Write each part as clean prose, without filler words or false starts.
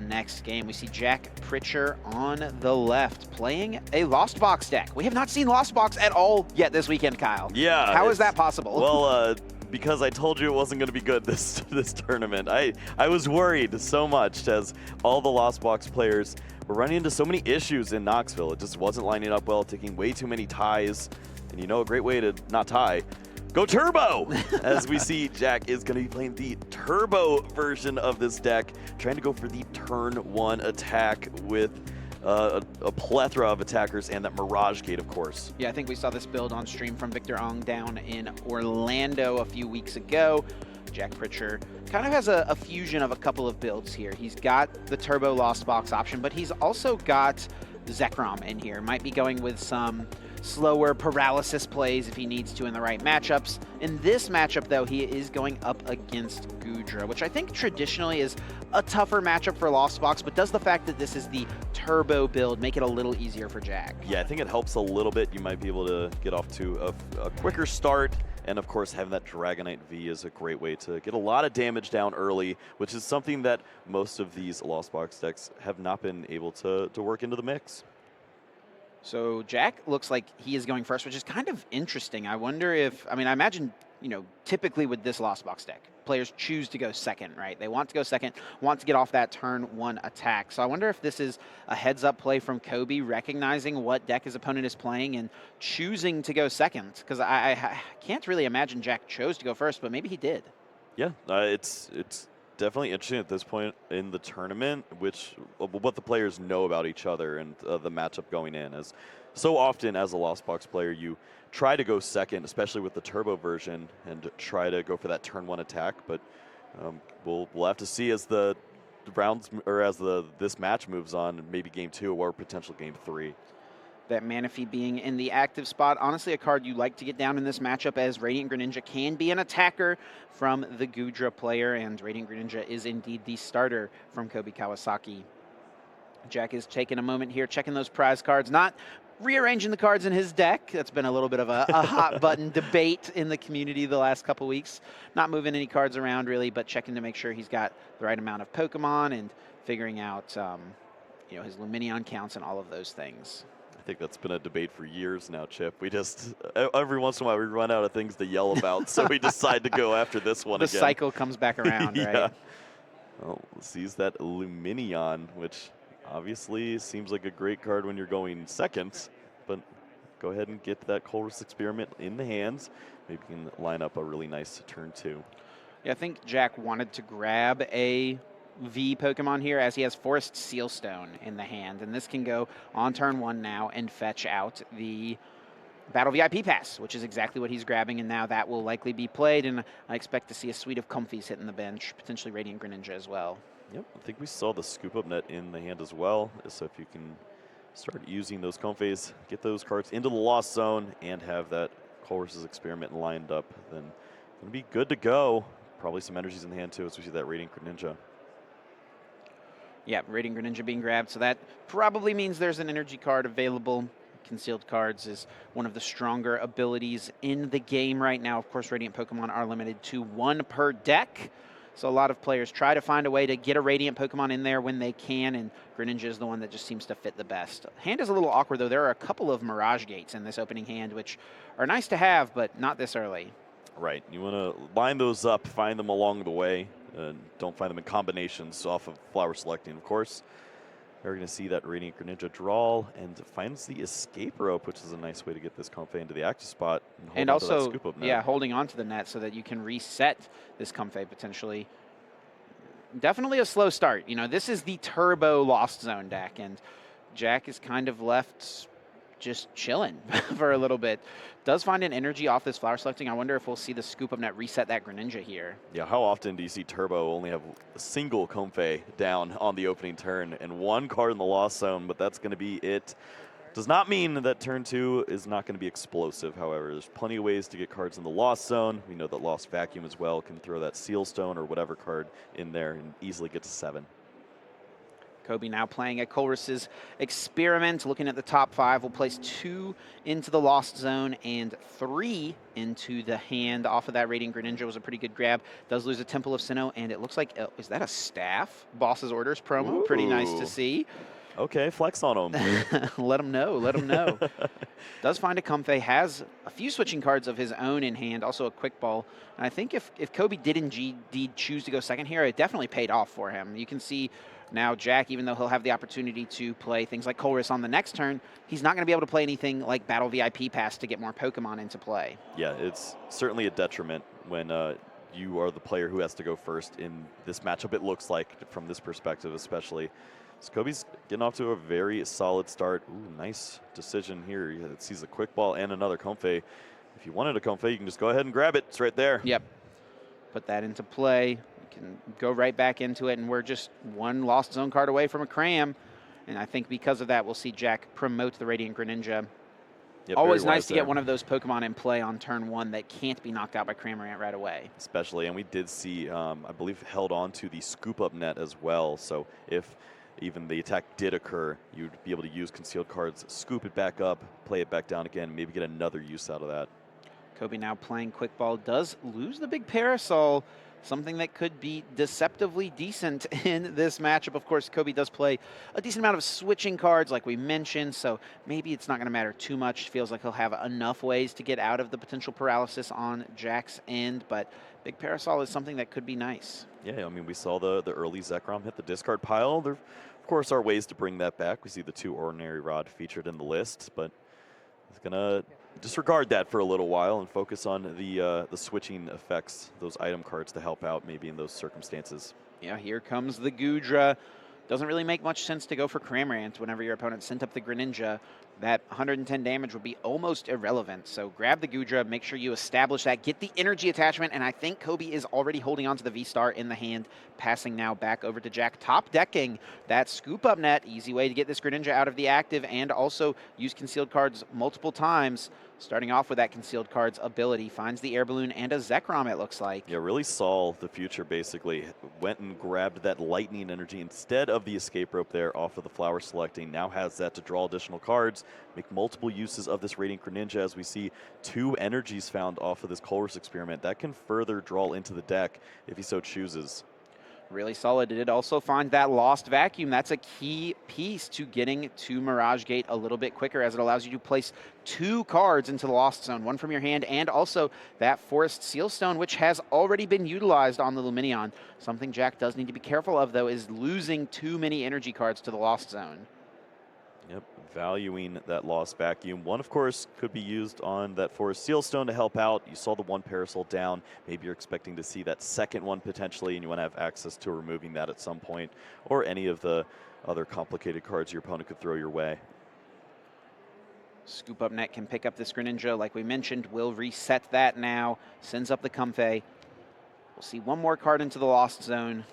next game. We see Jack Pritcher on the left playing a Lost Box deck. We have not seen Lost Box at all yet this weekend, Kyle. Yeah. How is that possible? Well, because I told you it wasn't going to be good this tournament. I was worried so much as all the Lost Box players were running into so many issues in Knoxville. It just wasn't lining up well, taking way too many ties. And you know a great way to not tie? Go Turbo! As we see, Jack is going to be playing the Turbo version of this deck, trying to go for the turn 1 attack with a plethora of attackers and that Mirage Gate, of course. Yeah, I think we saw this build on stream from Victor Ong down in Orlando a few weeks ago. Jack Pritcher kind of has a fusion of a couple of builds here. He's got the Turbo Lost Box option, but he's also got Zekrom in here. Might be going with some slower paralysis plays if he needs to in the right matchups. In this matchup, though, he is going up against Goodra, which I think traditionally is a tougher matchup for Lost Box, but does the fact that this is the Turbo build make it a little easier for Jack? Yeah, I think it helps a little bit. You might be able to get off to a quicker start. And of course, having that Dragonite V is a great way to get a lot of damage down early, which is something that most of these Lost Box decks have not been able to work into the mix. So Jack looks like he is going first, which is kind of interesting. I wonder if, I mean, I imagine, you know, typically with this Lost Box deck, players choose to go second, right? They want to go second, want to get off that turn 1 attack. So I wonder if this is a heads-up play from Cobi, recognizing what deck his opponent is playing and choosing to go second. Because I can't really imagine Jack chose to go first, but maybe he did. Yeah, it's definitely interesting at this point in the tournament, what the players know about each other and the matchup going in. As so often as a Lost Box player, you try to go second, especially with the Turbo version, and try to go for that turn 1 attack. But we'll have to see as the rounds or as this match moves on, maybe game 2 or potential game 3. That Manaphy being in the active spot. Honestly, a card you like to get down in this matchup, as Radiant Greninja can be an attacker from the Goodra player, and Radiant Greninja is indeed the starter from Kobe Kawasaki. Jack is taking a moment here, checking those prize cards, not rearranging the cards in his deck. That's been a little bit of a hot button debate in the community the last couple weeks. Not moving any cards around really, but checking to make sure he's got the right amount of Pokemon and figuring out you know, his Luminion counts and all of those things. I think that's been a debate for years now, Chip. We just, every once in a while, we run out of things to yell about, so we decide to go after this one again. The cycle comes back around, yeah. right? Well, sees that Luminion, which obviously seems like a great card when you're going second, but go ahead and get that Colress Experiment in the hands. Maybe you can line up a really nice turn 2. Yeah, I think Jack wanted to grab a V Pokemon here, as he has Forest Sealstone in the hand, and this can go on turn 1 now and fetch out the Battle VIP Pass, which is exactly what he's grabbing, and now that will likely be played, and I expect to see a suite of Comfies hitting the bench, potentially Radiant Greninja as well. Yep, I think we saw the Scoop Up Net in the hand as well, so if you can start using those Comfies, get those cards into the Lost Zone, and have that Colress's Experiment lined up, then it'll be good to go. Probably some energies in the hand too, as we see that Radiant Greninja. Yeah, Radiant Greninja being grabbed, so that probably means there's an energy card available. Concealed cards is one of the stronger abilities in the game right now. Of course, Radiant Pokemon are limited to 1 per deck, so a lot of players try to find a way to get a Radiant Pokemon in there when they can, and Greninja is the one that just seems to fit the best. Hand is a little awkward, though. There are a couple of Mirage Gates in this opening hand, which are nice to have, but not this early. Right, you want to line those up, find them along the way. Don't find them in combinations off of flower selecting, of course. We're going to see that Radiant Greninja draw and finds the Escape Rope, which is a nice way to get this Comfey into the active spot. And also, yeah, holding on to the net so that you can reset this Comfey potentially. Definitely a slow start. You know, this is the Turbo Lost Zone deck, and Jack is kind of left just chilling for a little bit. Does find an energy off this flower selecting. I wonder if we'll see the Scoop Up Net reset that Greninja here. Yeah, how often do you see Turbo only have a single Comfey down on the opening turn and 1 card in the Lost Zone, but that's going to be it. Does not mean that turn 2 is not going to be explosive, however. There's plenty of ways to get cards in the Lost Zone. We know that Lost Vacuum as well can throw that Seal Stone or whatever card in there and easily get to 7. Cobi now playing a Colress's Experiment. Looking at the top 5, we'll place 2 into the Lost Zone and 3 into the hand. Off of that, Radiant Greninja was a pretty good grab. Does lose a Temple of Sinnoh, and it looks like, is that a staff? Boss's Orders promo. Ooh. Pretty nice to see. Okay, flex on him. Let him know, let him know. Does find a Comfey, has a few switching cards of his own in hand, also a Quick Ball. And I think if Cobi did indeed choose to go second here, it definitely paid off for him. You can see now Jack, even though he'll have the opportunity to play things like Colress on the next turn, he's not going to be able to play anything like Battle VIP Pass to get more Pokemon into play. Yeah, it's certainly a detriment when you are the player who has to go first in this matchup, it looks like, from this perspective especially. So Cobi's getting off to a very solid start. Ooh, nice decision here. He sees a Quick Ball and another Comfey. If you wanted a Comfey, you can just go ahead and grab it. It's right there. Yep. Put that into play. You can go right back into it, and we're just one Lost Zone card away from a Cram. And I think because of that, we'll see Jack promote the Radiant Greninja. Yep, always nice to get one of those Pokemon in play on turn 1 that can't be knocked out by Cramorant right away. Especially, and we did see, I believe, held on to the Scoop Up net as well. So if even the attack did occur, you'd be able to use concealed cards, scoop it back up, play it back down again, maybe get another use out of that. Cobi now playing Quick Ball, does lose the big Parasol, something that could be deceptively decent in this matchup. Of course, Cobi does play a decent amount of switching cards like we mentioned, so maybe it's not going to matter too much. Feels like he'll have enough ways to get out of the potential paralysis on Jack's end, but big Parasol is something that could be nice. Yeah, I mean, we saw the early Zekrom hit the discard pile. There, of course, are ways to bring that back. We see the 2 Ordinary Rod featured in the list, but it's going to disregard that for a little while and focus on the switching effects, those item cards to help out maybe in those circumstances. Yeah, here comes the Goodra. Doesn't really make much sense to go for Cramorant whenever your opponent sent up the Greninja. That 110 damage would be almost irrelevant. So grab the Goodra, make sure you establish that, get the energy attachment, and I think Cobi is already holding on to the V-Star in the hand, passing now back over to Jack, top decking that Scoop Up net. Easy way to get this Greninja out of the active and also use concealed cards multiple times. Starting off with that concealed cards ability, finds the Air Balloon and a Zekrom, it looks like. Yeah, really saw the future, basically. Went and grabbed that lightning energy instead of the escape rope there off of the flower selecting. Now has that to draw additional cards, make multiple uses of this Radiant Greninja, as we see 2 energies found off of this Colress Experiment. That can further draw into the deck if he so chooses. Really solid. It did also find that Lost Vacuum. That's a key piece to getting to Mirage Gate a little bit quicker, as it allows you to place 2 cards into the Lost Zone, one from your hand, and also that Forest Sealstone, which has already been utilized on the Lumineon. Something Jack does need to be careful of, though, is losing too many energy cards to the Lost Zone. Yep, valuing that Lost Vacuum. One, of course, could be used on that Forest Sealstone to help out. You saw the 1 Parasol down. Maybe you're expecting to see that second one potentially, and you want to have access to removing that at some point, or any of the other complicated cards your opponent could throw your way. Scoop Up net can pick up this Greninja, like we mentioned. Will reset that now. Sends up the Comfey. We'll see 1 more card into the Lost Zone.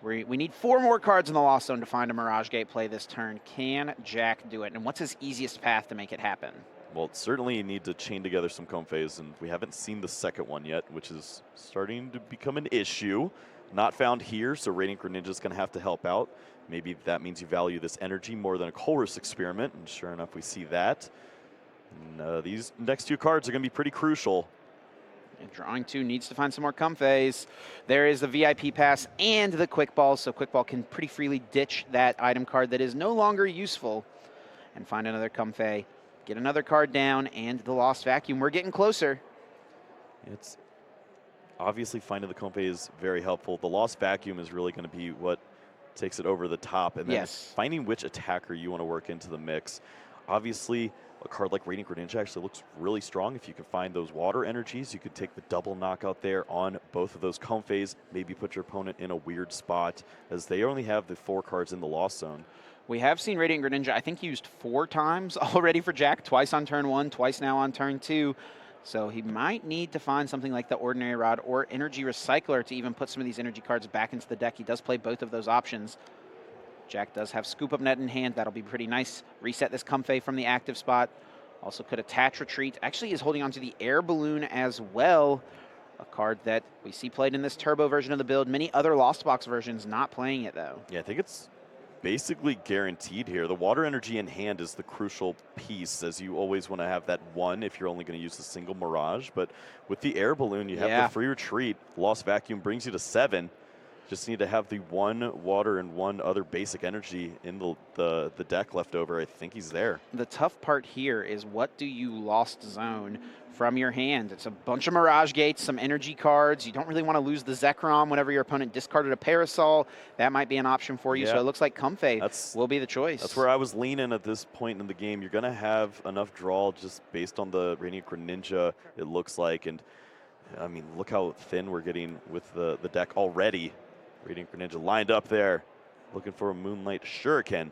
We need 4 more cards in the Lost Zone to find a Mirage Gate play this turn. Can Jack do it? And what's his easiest path to make it happen? Well, certainly you need to chain together some Comfeys, and we haven't seen the second one yet, which is starting to become an issue. Not found here, so Radiant Greninja is going to have to help out. Maybe that means you value this energy more than a Colress Experiment, and sure enough, we see that. And, these next 2 cards are going to be pretty crucial. Drawing 2, needs to find some more Comfeys. There is the VIP Pass and the Quick Ball, so Quick Ball can pretty freely ditch that item card that is no longer useful and find another Comfey. Get another card down and the Lost Vacuum. We're getting closer. It's obviously finding the Comfey is very helpful. The Lost Vacuum is really going to be what takes it over the top, and then finding which attacker you want to work into the mix. Obviously, a card like Radiant Greninja actually looks really strong. If you can find those water energies, you could take the double knockout there on both of those Comfeys, maybe put your opponent in a weird spot, as they only have the 4 cards in the Lost Zone. We have seen Radiant Greninja, I think, used 4 times already for Jack, twice on turn 1, twice now on turn 2. So he might need to find something like the Ordinary Rod or Energy Recycler to even put some of these energy cards back into the deck. He does play both of those options. Jack does have Scoop Up net in hand. That'll be pretty nice. Reset this Comfey from the active spot. Also could attach Retreat. Actually is holding on to the Air Balloon as well. A card that we see played in this turbo version of the build. Many other Lost Box versions not playing it, though. Yeah, I think it's basically guaranteed here. The water energy in hand is the crucial piece, as you always want to have that one if you're only going to use a single Mirage. But with the air balloon, you have the free retreat. Lost vacuum brings you to 7. Just need to have the one water and one other basic energy in the deck left over. I think he's there. The tough part here is, what do you lost zone from your hand? It's a bunch of Mirage Gates, some energy cards. You don't really want to lose the Zekrom whenever your opponent discarded a Parasol. That might be an option for you. So it looks like Comfey will be the choice. That's where I was leaning at this point in the game. You're going to have enough draw just based on the Radiant Greninja, it looks like. And, I mean, look how thin we're getting with the deck already. Radiant Greninja lined up there, looking for a Moonlight Shuriken.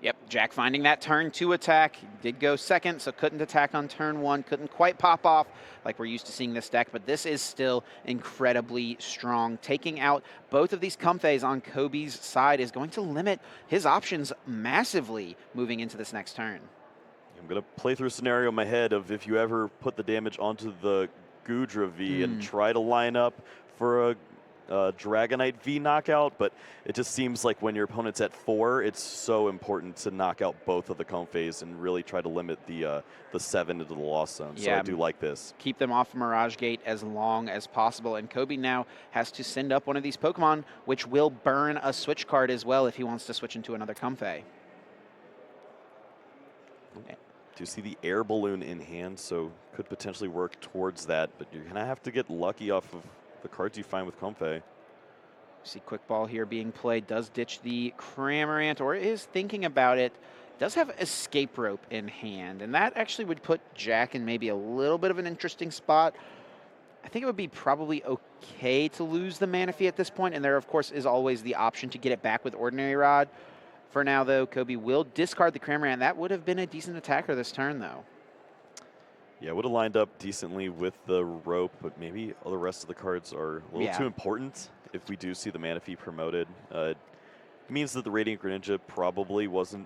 Yep, Jack finding that turn 2 attack. Did go second, so couldn't attack on turn 1. Couldn't quite pop off like we're used to seeing this deck, but this is still incredibly strong. Taking out both of these Comfeys on Kobe's side is going to limit his options massively moving into this next turn. I'm going to play through a scenario in my head of if you ever put the damage onto the Gudra V and try to line up for a Dragonite V knockout, but it just seems like when your opponent's at 4, it's so important to knock out both of the Comfeys and really try to limit the 7 into the lost zone. So I do like this. Keep them off Mirage Gate as long as possible, and Kobe now has to send up one of these Pokemon, which will burn a switch card as well if he wants to switch into another Comfey. Do you see the air balloon in hand, so could potentially work towards that, but you're going to have to get lucky off of the cards you find with Comfey. See Quick Ball here being played, does ditch the Cramorant, or is thinking about it. Does have Escape Rope in hand, and that actually would put Jack in maybe a little bit of an interesting spot. I think it would be probably okay to lose the Manaphy at this point, and there, of course, is always the option to get it back with Ordinary Rod. For now, though, Kobe will discard the Cramorant. That would have been a decent attacker this turn, though. Yeah, would have lined up decently with the rope, but maybe all the rest of the cards are a little too important if we do see the Manaphy promoted. It means that the Radiant Greninja probably wasn't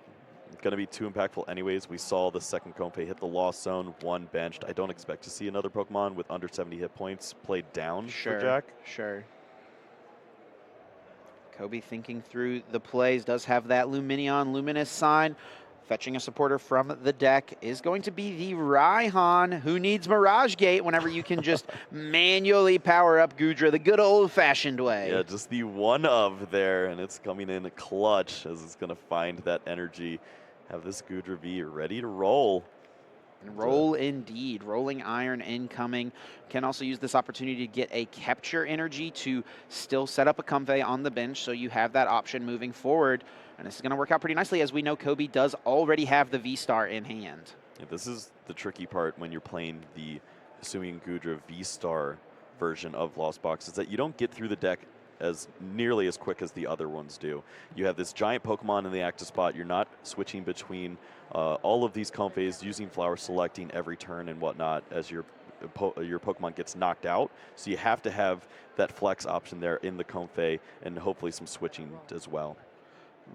going to be too impactful anyways. We saw the second Comfey hit the lost zone, 1 benched. I don't expect to see another Pokemon with under 70 hit points played down for Jack. Sure. Kobe thinking through the plays, does have that Lumineon Luminous sign. Fetching a supporter from the deck is going to be the Raihan, who needs Mirage Gate whenever you can just manually power up Gudra the good old-fashioned way. Yeah, just the one of there, and it's coming in clutch as it's going to find that energy. Have this Gudra V ready to roll. Roll indeed. Rolling Iron incoming. Can also use this opportunity to get a Capture Energy to still set up a Comfey on the bench, so you have that option moving forward. And this is going to work out pretty nicely, as we know Kobe does already have the V-Star in hand. Yeah, this is the tricky part when you're playing the Hisuian Gudra V-Star version of Lost Box, is that you don't get through the deck as nearly as quick as the other ones do. You have this giant Pokemon in the active spot. You're not switching between all of these Comfeys, using Flower Selecting every turn and whatnot as your Pokemon gets knocked out. So you have to have that flex option there in the Comfey and hopefully some switching as well.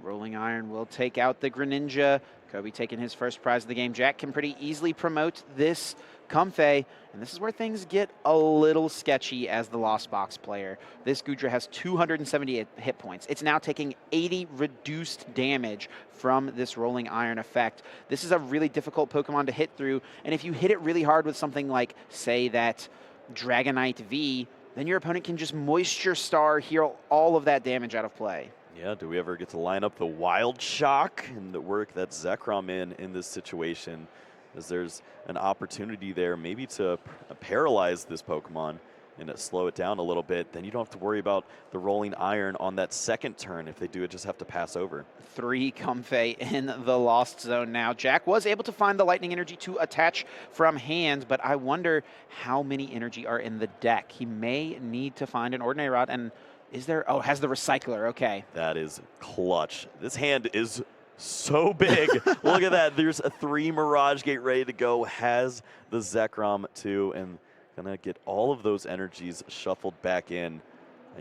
Rolling Iron will take out the Greninja. Kobe taking his first prize of the game. Jack can pretty easily promote this Comfey, and this is where things get a little sketchy as the Lost Box player. This Gudra has 270 hit points. It's now taking 80 reduced damage from this Rolling Iron effect. This is a really difficult Pokemon to hit through, and if you hit it really hard with something like, say, that Dragonite V, then your opponent can just Moisture Star, heal all of that damage out of play. Yeah, do we ever get to line up the Wild Shock and the work that Zekrom in this situation? As there's an opportunity there maybe to paralyze this Pokemon and slow it down a little bit. Then you don't have to worry about the Rolling Iron on that second turn. If they do it, just have to pass over. 3 Comfey in the Lost Zone now. Jack was able to find the Lightning Energy to attach from hand, but I wonder how many energy are in the deck. He may need to find an Ordinary Rod, and is there? Oh, it has the Recycler. Okay. That is clutch. This hand is so big. Look at that. There's a 3 Mirage Gate ready to go. Has the Zekrom too, and gonna get all of those energies shuffled back in.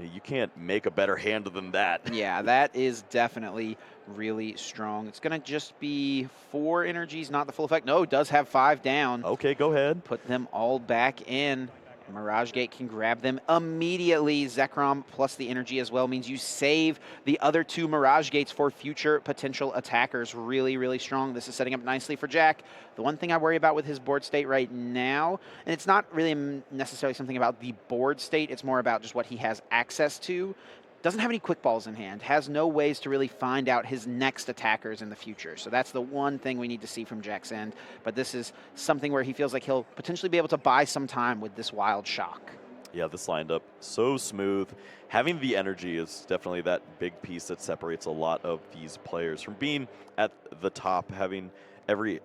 You can't make a better hand than that. Yeah, that is definitely really strong. It's gonna just be 4 energies, not the full effect. No, it does have 5 down. Okay, go ahead. Put them all back in. Mirage Gate can grab them immediately. Zekrom plus the energy as well means you save the other 2 Mirage Gates for future potential attackers. Really, really strong. This is setting up nicely for Jack. The one thing I worry about with his board state right now, and it's not really necessarily something about the board state, it's more about just what he has access to. Doesn't have any quick balls in hand, has no ways to really find out his next attackers in the future. So that's the one thing we need to see from Jack's end. But this is something where he feels like he'll potentially be able to buy some time with this Wild Shock. Yeah, this lined up so smooth. Having the energy is definitely that big piece that separates a lot of these players from being at the top, having every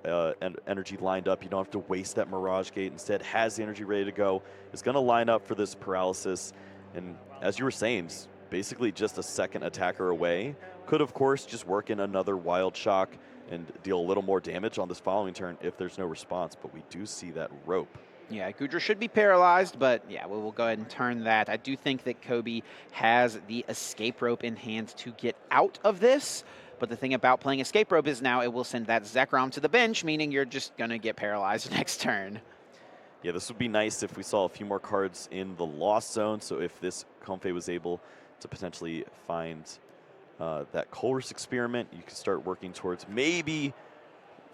energy lined up. You don't have to waste that Mirage Gate. Instead, has the energy ready to go. Is going to line up for this paralysis. And as you were saying, basically just a second attacker away. Could, of course, just work in another Wild Shock and deal a little more damage on this following turn if there's no response, but we do see that rope. Yeah, Goodra should be paralyzed, but yeah, we'll go ahead and turn that. I do think that Cobi has the escape rope in hand to get out of this, but the thing about playing escape rope is now it will send that Zekrom to the bench, meaning you're just going to get paralyzed next turn. Yeah, this would be nice if we saw a few more cards in the Lost Zone, so if this Comfey was able to potentially find that Colress experiment, you can start working towards maybe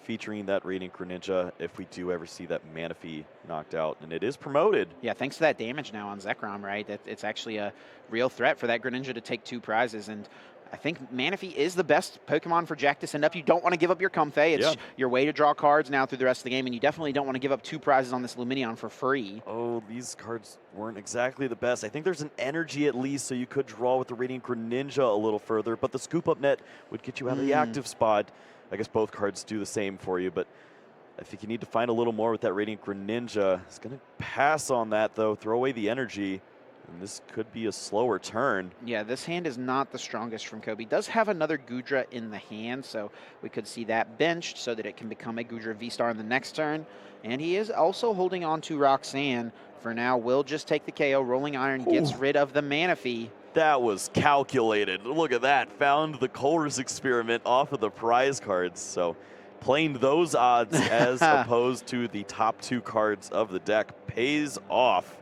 featuring that Radiant Greninja if we do ever see that Manaphy knocked out, and it is promoted. Yeah, thanks to that damage now on Zekrom, right? It's actually a real threat for that Greninja to take 2 prizes, and I think Manaphy is the best Pokemon for Jack to send up. You don't want to give up your Comfey. It's your way to draw cards now through the rest of the game, and you definitely don't want to give up 2 prizes on this Lumineon for free. Oh, these cards weren't exactly the best. I think there's an energy at least, so you could draw with the Radiant Greninja a little further, but the Scoop Up Net would get you out of the active spot. I guess both cards do the same for you, but I think you need to find a little more with that Radiant Greninja. It's going to pass on that, though, throw away the energy. And this could be a slower turn. Yeah, this hand is not the strongest from Cobi. Does have another Goodra in the hand, so we could see that benched so that it can become a Goodra V-Star in the next turn. And he is also holding on to Roxanne. For now, will just take the KO. Rolling Iron gets rid of the Manaphy. That was calculated. Look at that. Found the Colress experiment off of the prize cards. So playing those odds as opposed to the top 2 cards of the deck pays off.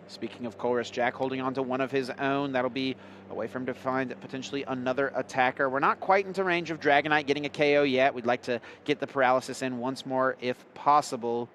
Speaking of Colress, Jack holding on to one of his own. That'll be a way for him to find potentially another attacker. We're not quite into range of Dragonite getting a KO yet. We'd like to get the paralysis in once more if possible.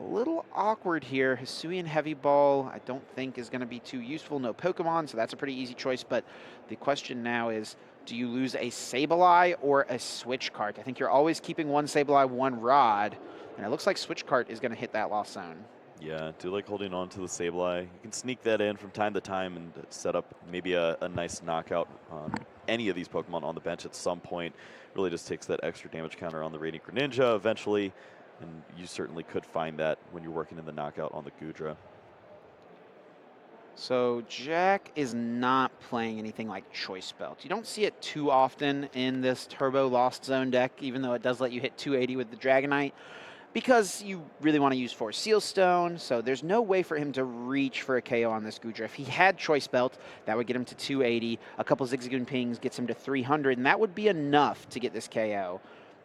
A little awkward here. Hisuian Heavy Ball I don't think is going to be too useful. No Pokemon, so that's a pretty easy choice. But the question now is, do you lose a Sableye or a Switch Cart? I think you're always keeping one Sableye, one Rod. And it looks like Switch Cart is going to hit that Lost Zone. Yeah, do like holding on to the Sableye. You can sneak that in from time to time and set up maybe a nice knockout on any of these Pokemon on the bench at some point. Really just takes that extra damage counter on the Radiant Greninja eventually, and you certainly could find that when you're working in the knockout on the Goodra. So Jack is not playing anything like Choice Belt. You don't see it too often in this Turbo Lost Zone deck, even though it does let you hit 280 with the Dragonite, because you really want to use 4 Seal Stone, so there's no way for him to reach for a KO on this Goodra. If he had Choice Belt, that would get him to 280. A couple Zigzagoon Pings gets him to 300, and that would be enough to get this KO.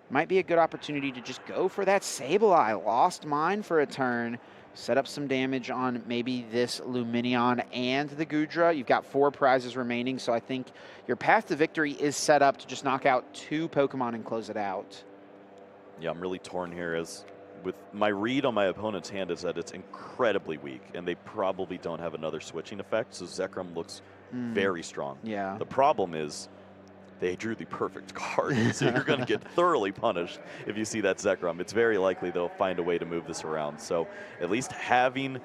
Might be a good opportunity to just go for that Sableye. Lost Mine for a turn. Set up some damage on maybe this Lumineon and the Goodra. You've got 4 prizes remaining, so I think your path to victory is set up to just knock out 2 Pokemon and close it out. Yeah, I'm really torn here as with my read on my opponent's hand is that it's incredibly weak, and they probably don't have another switching effect, so Zekrom looks very strong. Yeah. The problem is they drew the perfect card, so you're going to get thoroughly punished if you see that Zekrom. It's very likely they'll find a way to move this around. So at least having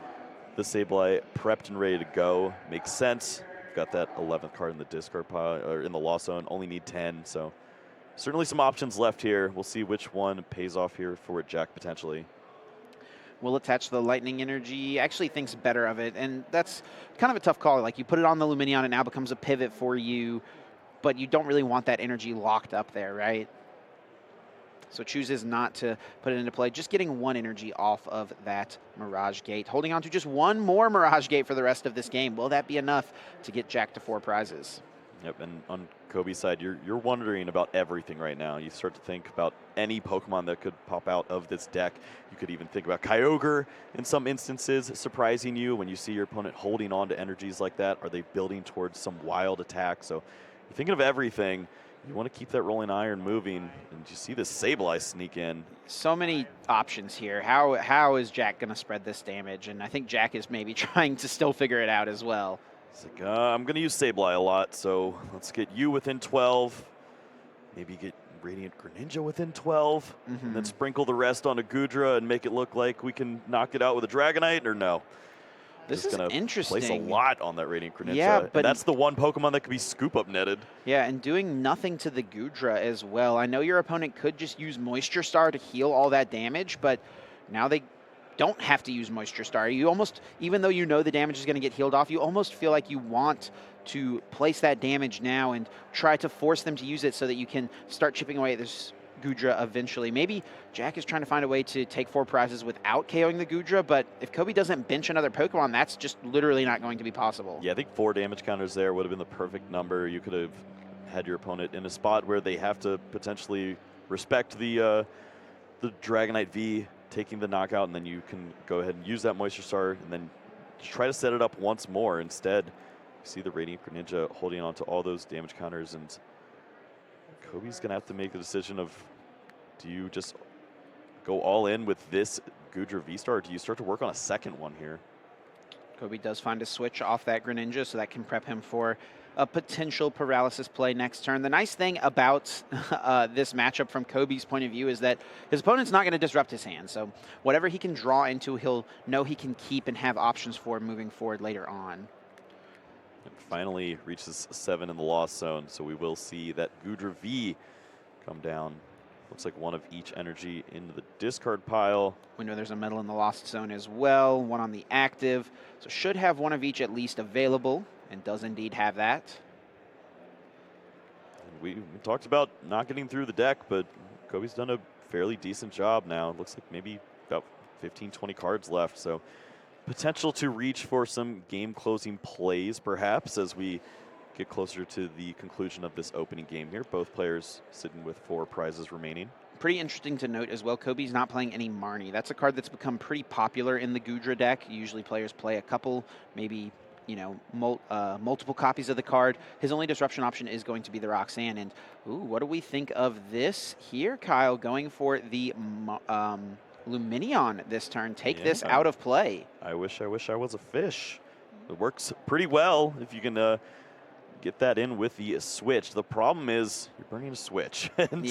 the Sableye prepped and ready to go makes sense. Got that 11th card in the discard pile, or in the Lost Zone, only need 10, so certainly some options left here. We'll see which one pays off here for Jack potentially. Will attach the Lightning Energy. Actually thinks better of it, and that's kind of a tough call. Like, you put it on the Lumineon, it now becomes a pivot for you, but you don't really want that energy locked up there, right? So chooses not to put it into play. Just getting 1 energy off of that Mirage Gate. Holding on to just 1 more Mirage Gate for the rest of this game. Will that be enough to get Jack to 4 prizes? Yep, and on Kobe's side, you're wondering about everything right now. You start to think about any Pokemon that could pop out of this deck. You could even think about Kyogre in some instances, surprising you when you see your opponent holding on to energies like that. Are they building towards some wild attack? So you're thinking of everything. You want to keep that rolling iron moving, and you see this Sableye sneak in. So many options here. How is Jack going to spread this damage? And I think Jack is maybe trying to still figure it out as well. It's like, I'm going to use Sableye a lot, so let's get you within 12. Maybe get Radiant Greninja within 12, and then sprinkle the rest on a Goodra and make it look like we can knock it out with a Dragonite, or no? This is interesting. Place a lot on that Radiant Greninja. Yeah, but and that's the one Pokemon that could be scoop-up netted. Yeah, and doing nothing to the Goodra as well. I know your opponent could just use Moisture Star to heal all that damage, but now they don't have to use Moisture Star. You almost, even though you know the damage is going to get healed off, you almost feel like you want to place that damage now and try to force them to use it so that you can start chipping away at this Goodra eventually. Maybe Jack is trying to find a way to take 4 prizes without KOing the Goodra, but if Kobe doesn't bench another Pokemon, that's just literally not going to be possible. Yeah, I think 4 damage counters there would have been the perfect number. You could have had your opponent in a spot where they have to potentially respect the Dragonite V taking the knockout, and then you can go ahead and use that Moisture Star and then try to set it up once more. Instead, you see the Radiant Greninja holding on to all those damage counters, and Kobe's going to have to make the decision of, do you just go all in with this Goodra V-Star, or do you start to work on a second one here? Kobe does find a switch off that Greninja, so that can prep him for a potential paralysis play next turn. The nice thing about this matchup from Kobe's point of view is that his opponent's not going to disrupt his hand. So whatever he can draw into, he'll know he can keep and have options for moving forward later on. It finally reaches 7 in the loss zone, so we will see that Goodra V come down. Looks like one of each energy into the discard pile. We know there's a metal in the lost zone as well, one on the active. So should have one of each at least available, and does indeed have that. And we talked about not getting through the deck, but Kobe's done a fairly decent job now. It looks like maybe about 15, 20 cards left. So potential to reach for some game-closing plays, perhaps, as we get closer to the conclusion of this opening game here. Both players sitting with 4 prizes remaining. Pretty interesting to note as well, Kobe's not playing any Marnie. That's a card that's become pretty popular in the Goodra deck. Usually players play a couple, maybe, you know, multiple copies of the card. His only disruption option is going to be the Roxanne. And, ooh, what do we think of this here, Kyle? Going for the Lumineon this turn. Take this out of play. I wish I was a fish. It works pretty well if you can get that in with the switch. The problem is you're burning a switch, and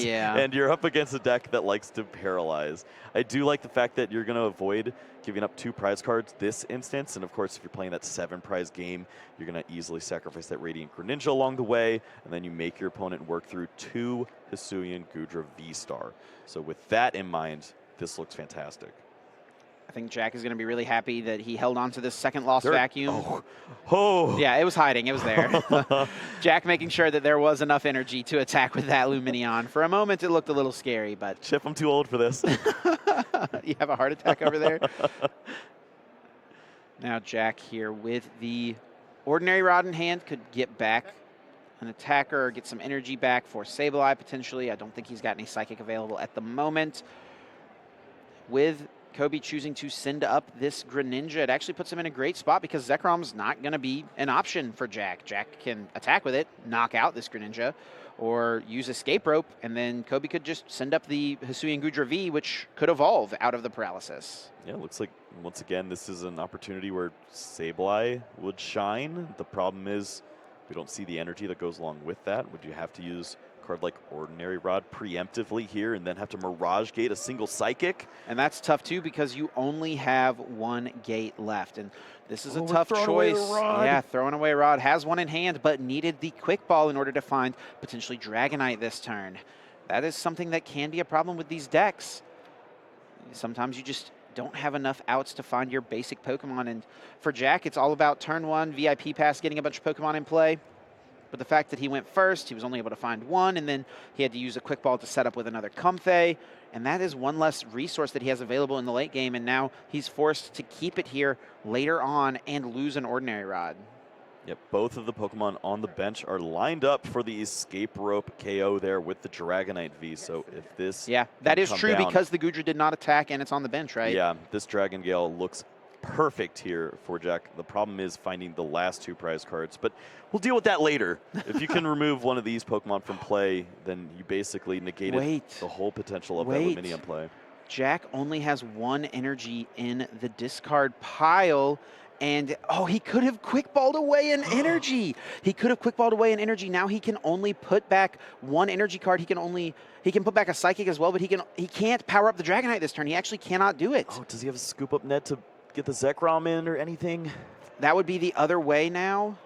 you're up against a deck that likes to paralyze. I do like the fact that you're going to avoid giving up 2 prize cards this instance, and of course if you're playing that 7 prize game, you're going to easily sacrifice that Radiant Greninja along the way, and then you make your opponent work through 2 Hisuian Goodra V-Star. So with that in mind, this looks fantastic. I think Jack is going to be really happy that he held on to this second lost vacuum. Yeah, it was hiding. It was there. Jack making sure that there was enough energy to attack with that Lumineon. For a moment, it looked a little scary, but... Chip, I'm too old for this. You have a heart attack over there? Now Jack here with the Ordinary Rod in hand could get back an attacker or get some energy back for Sableye potentially. I don't think he's got any Psychic available at the moment. With Kobe choosing to send up this Greninja, it actually puts him in a great spot because Zekrom's not going to be an option for Jack. Jack can attack with it, knock out this Greninja, or use Escape Rope, and then Kobe could just send up the Hisuian Goodra V, which could evolve out of the paralysis. Yeah, it looks like, once again, this is an opportunity where Sableye would shine. The problem is we don't see the energy that goes along with that. Would you have to use card like Ordinary Rod preemptively here and then have to Mirage Gate a single Psychic? And that's tough too because you only have 1 gate left, and this is a tough choice. Yeah, throwing away a Rod. Has one in hand, but needed the Quick Ball in order to find potentially Dragonite this turn. That is something that can be a problem with these decks. Sometimes you just don't have enough outs to find your basic Pokemon, and for Jack, it's all about turn 1, VIP pass, getting a bunch of Pokemon in play. But the fact that he went first, he was only able to find 1, and then he had to use a Quick Ball to set up with another Comfey, and that is 1 less resource that he has available in the late game, and now he's forced to keep it here later on and lose an Ordinary Rod. Yep, both of the Pokemon on the bench are lined up for the Escape Rope KO there with the Dragonite V. So if this that is come true down, because the Goodra did not attack and it's on the bench, right? Yeah, this Dragon Gale looks perfect here for Jack. The problem is finding the last 2 prize cards, but we'll deal with that later. If you can remove one of these Pokemon from play, then you basically negated the whole potential of that Luminium play. Jack only has 1 energy in the discard pile. And, oh, he could have quick balled away an energy. He could have quick balled away an energy. Now he can only put back 1 energy card. He can put back a Psychic as well, but he can't power up the Dragonite this turn. He actually cannot do it. Oh, does he have a scoop up net to get the Zekrom in or anything? That would be the other way now.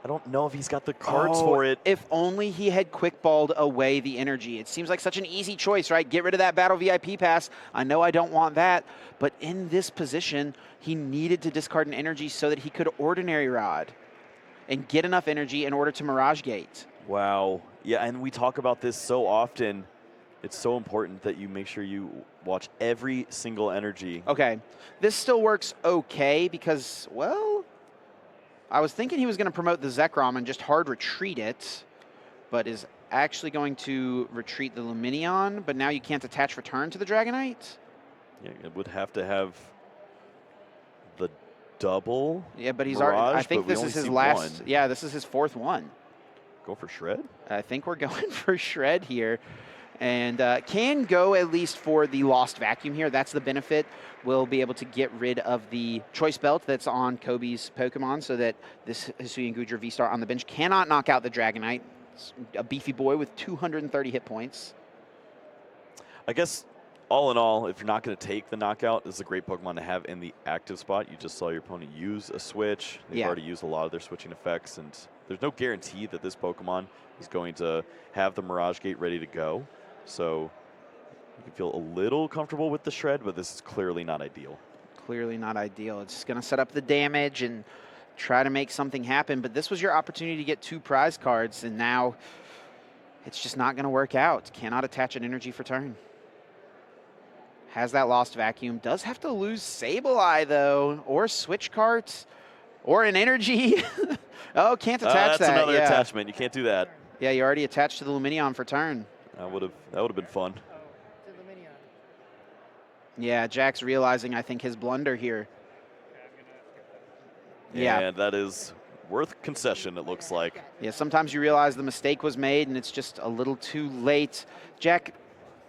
I don't know if he's got the cards for it. If only he had quick balled away the energy. It seems like such an easy choice, right? Get rid of that Battle VIP pass. I know I don't want that, but in this position, he needed to discard an energy so that he could Ordinary Rod and get enough energy in order to Mirage Gate. Wow. Yeah, and we talk about this so often. It's so important that you make sure you watch every single energy. Okay. This still works okay because, well, I was thinking he was going to promote the Zekrom and just hard retreat it, but is actually going to retreat the Lumineon, but now you can't attach return to the Dragonite? Yeah, it would have to have the double. Yeah, but he's Mirage, already, I think this is his last, yeah, this is his 4th one. Go for Shred? I think we're going for Shred here. And can go at least for the Lost Vacuum here. That's the benefit. We'll be able to get rid of the Choice Belt that's on Kobi's Pokemon so that this Hisuian Goodra V-Star on the bench cannot knock out the Dragonite. It's a beefy boy with 230 hit points. I guess, all in all, if you're not going to take the knockout, this is a great Pokemon to have in the active spot. You just saw your opponent use a switch. They've already used a lot of their switching effects, and there's no guarantee that this Pokemon is going to have the Mirage Gate ready to go. So you can feel a little comfortable with the Shred, but this is clearly not ideal. Clearly not ideal. It's going to set up the damage and try to make something happen, but this was your opportunity to get 2 prize cards, and now it's just not going to work out. Cannot attach an energy for turn. Has that Lost Vacuum. Does have to lose Sableye, though, or Switch Cart, or an energy. Oh, can't attach that. That's another attachment. You can't do that. Yeah, you already attached to the Lumineon for turn. That would have been fun. Yeah, Jack's realizing, I think, his blunder here. Yeah, and that is worth concession, it looks like. Yeah, sometimes you realize the mistake was made and it's just a little too late. Jack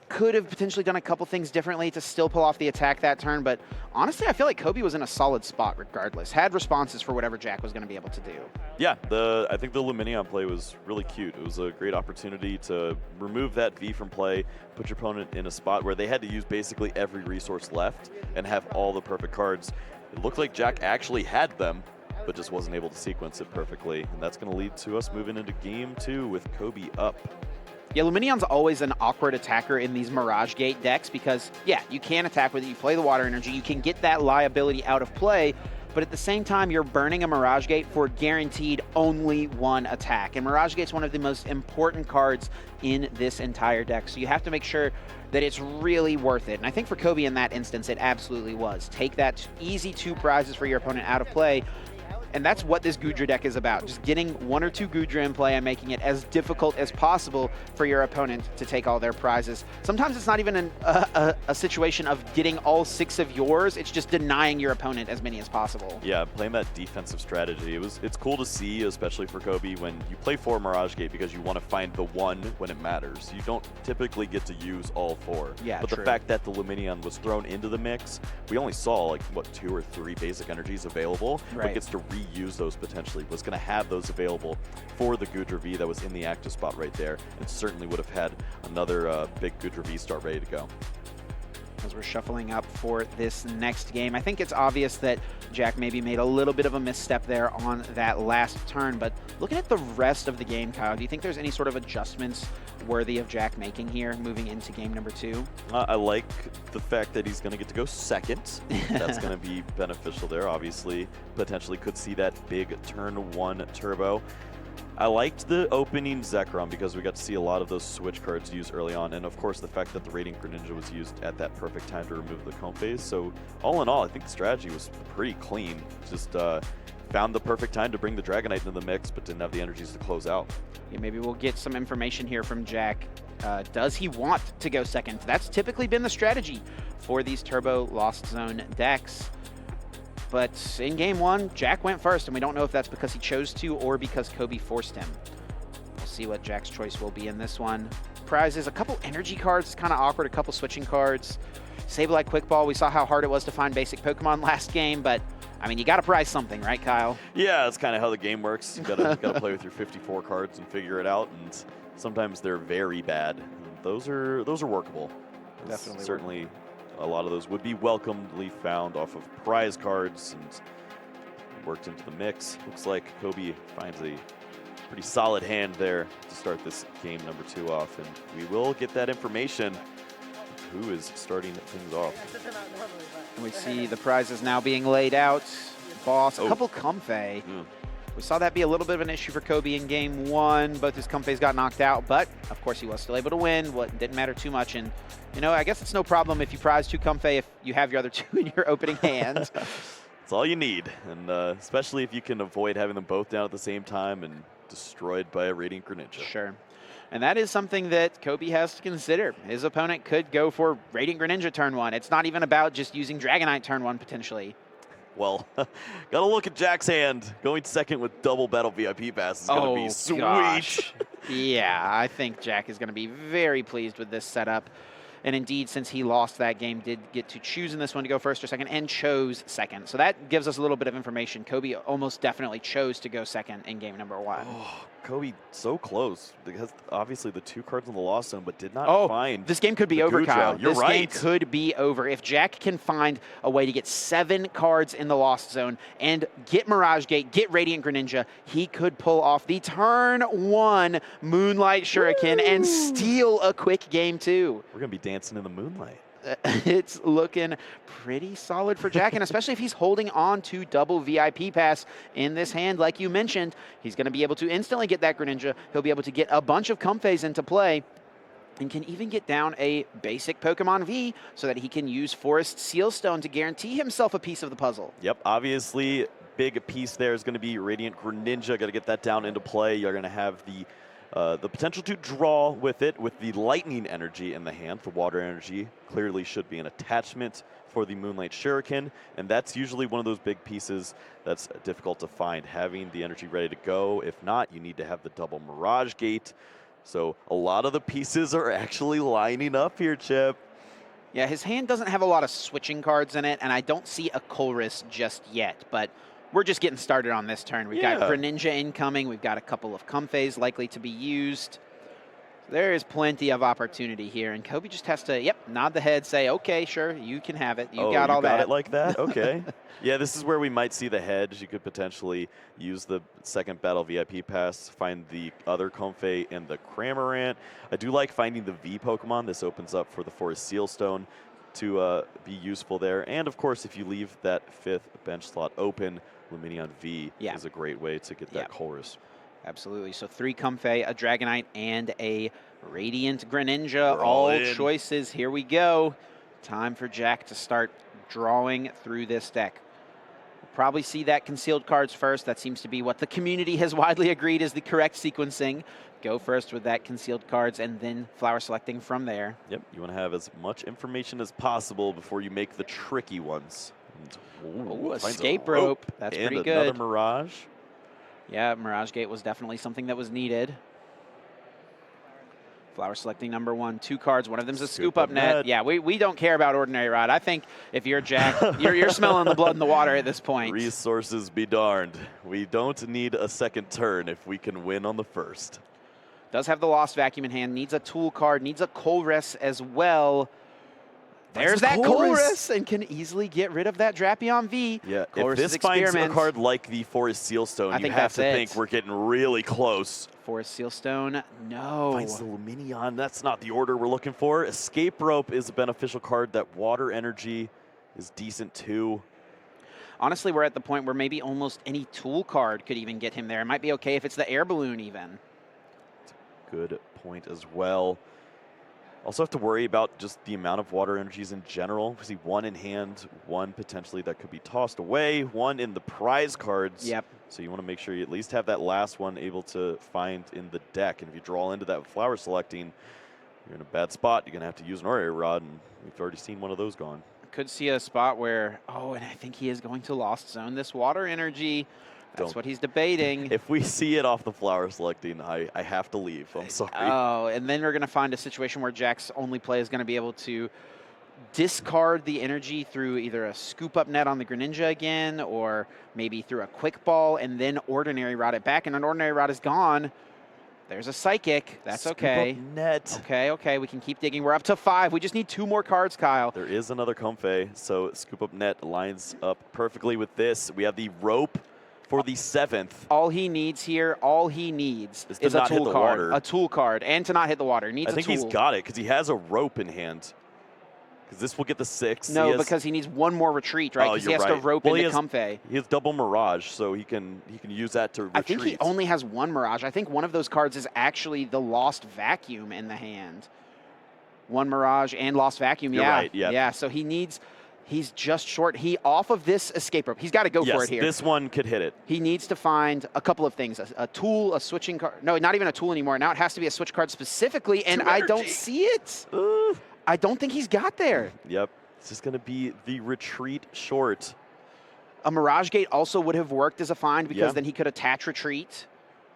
could have potentially done a couple things differently to still pull off the attack that turn, but honestly, I feel like Cobi was in a solid spot regardless. Had responses for whatever Jack was going to be able to do. Yeah, I think the Lumineon play was really cute. It was a great opportunity to remove that V from play, put your opponent in a spot where they had to use basically every resource left and have all the perfect cards. It looked like Jack actually had them, but just wasn't able to sequence it perfectly, and that's going to lead to us moving into Game 2 with Cobi up. Yeah, Lumineon's always an awkward attacker in these Mirage Gate decks because, yeah, you can attack with it, you play the Water Energy, you can get that liability out of play, but at the same time, you're burning a Mirage Gate for guaranteed only 1 attack. And Mirage Gate's one of the most important cards in this entire deck, so you have to make sure that it's really worth it. And I think for Cobi in that instance, it absolutely was. Take that easy 2 prizes for your opponent out of play, and that's what this Goodra deck is about. Just getting 1 or 2 Goodra in play and making it as difficult as possible for your opponent to take all their prizes. Sometimes it's not even a situation of getting all 6 of yours. It's just denying your opponent as many as possible. Yeah, playing that defensive strategy. It's cool to see, especially for Cobi, when you play 4 Mirage Gate because you want to find the 1 when it matters. You don't typically get to use all 4. Yeah, but true. The fact that the Lumineon was thrown into the mix, we only saw like, what, 2 or 3 basic energies available, but gets to reuse those potentially, was going to have those available for the Goodra V that was in the active spot right there, and certainly would have had another big Goodra V start ready to go. As we're shuffling up for this next game, I think it's obvious that Jack maybe made a little bit of a misstep there on that last turn, but looking at the rest of the game, Kyle, do you think there's any sort of adjustments worthy of Jack making here moving into game number 2? I like the fact that he's going to get to go second. That's going to be beneficial there. Obviously, potentially could see that big turn 1 turbo. I liked the opening Zekrom because we got to see a lot of those switch cards used early on, and of course the fact that the Radiant Greninja was used at that perfect time to remove the comb phase. So all in all, I think the strategy was pretty clean. Just found the perfect time to bring the Dragonite into the mix, but didn't have the energies to close out. Yeah, maybe we'll get some information here from Jack. Does he want to go second? That's typically been the strategy for these Turbo Lost Zone decks. But in game one, Jack went first, and we don't know if that's because he chose to or because Cobi forced him. We'll see what Jack's choice will be in this one. Prizes, a couple energy cards, it's kind of awkward, a couple switching cards. Sableye Quick Ball, we saw how hard it was to find basic Pokemon last game, but I mean, you got to prize something, right, Kyle? Yeah, that's kind of how the game works. You gotta play with your 54 cards and figure it out, and sometimes they're very bad. Those are workable. Definitely certainly workable. A lot of those would be welcomely found off of prize cards and worked into the mix. Looks like Cobi finds a pretty solid hand there to start this game number 2 off, and we will get that information. Who is starting things off? And we see the prizes now being laid out. Boss, a couple Comfey. We saw that be a little bit of an issue for Cobi in game 1. Both his Comfeys got knocked out, but of course he was still able to win. What didn't matter too much. And you know, I guess it's no problem if you prize 2 Comfey if you have your other 2 in your opening hand. That's all you need, and especially if you can avoid having them both down at the same time and destroyed by a Radiant Greninja. Sure. And that is something that Cobi has to consider. His opponent could go for Radiant Greninja turn 1. It's not even about just using Dragonite turn 1 potentially. Well, gotta look at Jack's hand. Going second with double Battle VIP Pass is gonna be sweet. Gosh. Yeah, I think Jack is gonna be very pleased with this setup. And indeed, since he lost that game, did get to choose in this one to go first or second, and chose second. So that gives us a little bit of information. Cobi almost definitely chose to go second in game number 1. Oh, Cobi so close, because obviously the 2 cards in the Lost Zone, but did not find. This game could be over, Kyle. You're this game could be over. If Jack can find a way to get 7 cards in the Lost Zone and get Mirage Gate, get Radiant Greninja, he could pull off the turn 1 Moonlight Shuriken and steal a quick game 2. We're going to be dancing in the moonlight. It's looking pretty solid for Jack, and especially if he's holding on to double VIP Pass in this hand, like you mentioned, he's going to be able to instantly get that Greninja. He'll be able to get a bunch of Comfeys into play, and can even get down a basic Pokemon V so that he can use Forest Sealstone to guarantee himself a piece of the puzzle. Yep, obviously, big piece there is going to be Radiant Greninja. Got to get that down into play. You're going to have the potential to draw with it, with the lightning energy in the hand. The water energy clearly should be an attachment for the Moonlight Shuriken, and that's usually one of those big pieces that's difficult to find, having the energy ready to go. If not, you need to have the double Mirage Gate. So a lot of the pieces are actually lining up here, Chip. Yeah, his hand doesn't have a lot of switching cards in it, and I don't see a Colress just yet, but we're just getting started on this turn. We've got Greninja incoming. We've got a couple of Comfeys likely to be used. There is plenty of opportunity here, and Cobi just has to, nod the head, say, okay, sure, you can have it. You got all that. You got it like that? Okay. Yeah, this is where we might see the hedge. You could potentially use the second Battle VIP Pass, find the other Comfey and the Cramorant. I do like finding the V Pokemon. This opens up for the Forest Sealstone to be useful there. And, of course, if you leave that 5th bench slot open, Lumineon V is a great way to get that Colress. Absolutely. So 3 Comfey, a Dragonite, and a Radiant Greninja. All choices. Here we go. Time for Jack to start drawing through this deck. We'll probably see that concealed cards first. That seems to be what the community has widely agreed is the correct sequencing. Go first with that concealed cards and then flower selecting from there. Yep. You want to have as much information as possible before you make the tricky ones. Ooh, escape rope. That's pretty good. And another Mirage. Yeah, Mirage Gate was definitely something that was needed. Flower selecting number 1, 2 cards. One of them's a scoop up net. Yeah, we don't care about Ordinary Rod. I think if you're Jack, you're smelling the blood in the water at this point. Resources be darned. We don't need a second turn if we can win on the first. Does have the Lost Vacuum in hand. Needs a tool card. Needs a Colress as well. There's that Colress, and can easily get rid of that Drapion V. Yeah, if this finds a card like the Forest Sealstone, you have to think we're getting really close. Forest Sealstone, no. Finds the Lumineon. That's not the order we're looking for. Escape Rope is a beneficial card. That water energy is decent too. Honestly, we're at the point where maybe almost any tool card could even get him there. It might be okay if it's the Air Balloon even. Good point as well. Also have to worry about just the amount of water energies in general. We see one in hand, one potentially that could be tossed away, one in the prize cards. Yep. So you want to make sure you at least have that last one able to find in the deck. And if you draw into that flower selecting, you're in a bad spot. You're going to have to use an ordinary rod, and we've already seen one of those gone. Could see a spot where, oh, and I think he is going to Lost Zone this water energy. That's what he's debating. If we see it off the flower selecting, I have to leave. I'm sorry. Oh, and then we're going to find a situation where Jack's only play is going to be able to discard the energy through either a scoop up net on the Greninja again, or maybe through a quick ball and then ordinary rod it back. And an ordinary rod is gone. There's a psychic. That's okay. Scoop up net. Okay. We can keep digging. We're up to 5. We just need 2 more cards, Kyle. There is another Comfey, so scoop up net lines up perfectly with this. We have the rope for the 7th. All he needs here, is a tool card. A tool card, and to not hit the water. Needs a tool. I think he's got it, because he has a rope in hand. Because this will get the 6. No, because he needs one more retreat, right? Because he has to rope into Comfey. He has double Mirage, so he can use that to retreat. I think he only has 1 Mirage. I think one of those cards is actually the Lost Vacuum in the hand. 1 Mirage and Lost Vacuum, You're right, yeah. Yeah, so he's just short. Off of this escape rope. He's got to go for it here. This one could hit it. He needs to find a couple of things. A tool, a switching card. No, not even a tool anymore. Now it has to be a switch card specifically, and I don't see it. I don't think he's got there. Yep. It's just going to be the retreat short. A Mirage Gate also would have worked as a find, because then he could attach retreat,